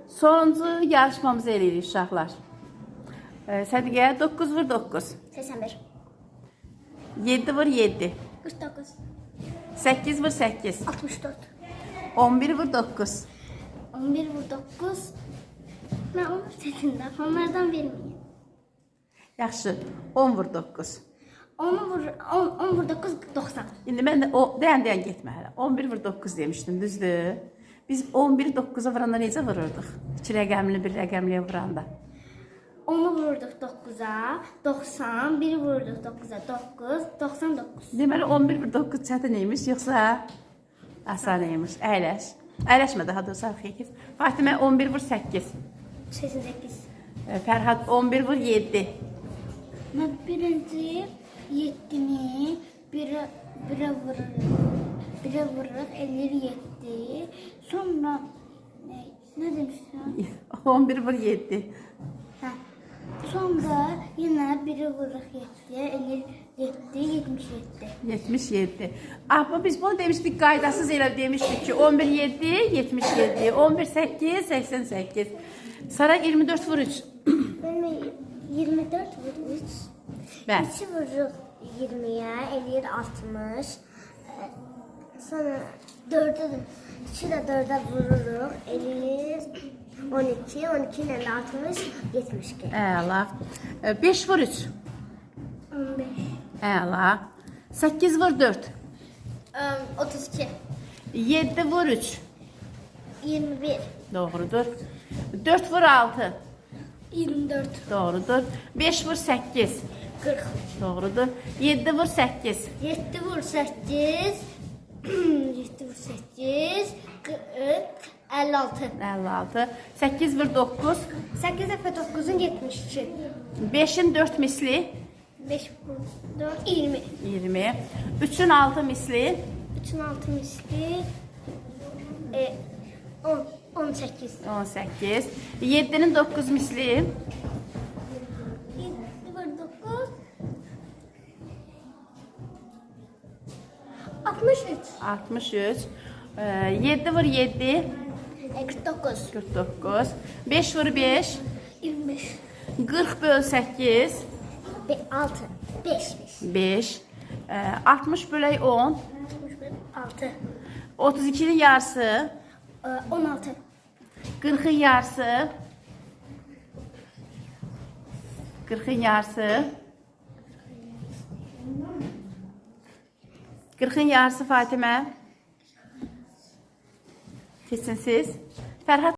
Sonuncu yarışmamızı eləyirik uşaqlar. Sədiqə 9 vur 9. 81. 7 vur 7. 49. 8 vur 8. 64. 11 vur 9. 11 vur 9. Ben onu setinde. Onlardan vermeyeyim. Yaxşı. 10 vur 9. 10 vur 9 90. İndi mən də o dayan getmə hələ. 11 vur 9 demişdim, düzdür? Biz 11-i 9-a vuranda necə vururduq? 2 rəqəmli bir rəqəmliyə vuranda. 10'u vururduk 9'a 90. 1'i vururduk 9'a 9. 99. Deməli 11 vur 9 çətin imiş, yoxsa asan imiş. Əyləş. Əyləşmə daha doğrusu arxaya keç. Fatimə 11 vur 8. 88. Fərhad 11 vur 7. Ben birinci 7'ni 1'e vururuz 57. Sonra ne demişsin? 11 vur 7. Ha. Sonra yine 1'e vururuz 7'ye 57 77. 77. Amma biz bunu demişdik, qaydasız elə demişdik ki 11 7 77, 11 8 88. Sara 24 vur 3. Benim 24 vur 3. Ben. 2 vururuz 20'ye 50 60. Sonra 4'e 2 de 4'e vururuz 50 12 12 ile 60 72. Əla. 5 vur 3. 15. Əla. 8 vur 4. 32. 7 vur 3. 21. Doğrudur. 4 vur 6. 24. Doğrudur. 5 vur 8. 40. Doğrudur. 7 vur 8. 7 vur 8. 7 vur 8. 56. 56. 8 vur 9. 8 defa 9'un 72. 5'in 4 misli. 5 vur 4 20. 20. 3'ün 6 misli. 3'ün 6 misli 18. 18. 7'nin 9 misli. 7 vur 9 63. 63. 7 vur 7. 49. 49. 5 vur 5. 25. 40 böl 8. 6. 5. 5. 60 bölək 10. 6. 32'nin yarısı. 16. 40'ın yarısı. 40'ın yarısı. 40'ın yarısı Fatimə. Keçin siz. Fərhad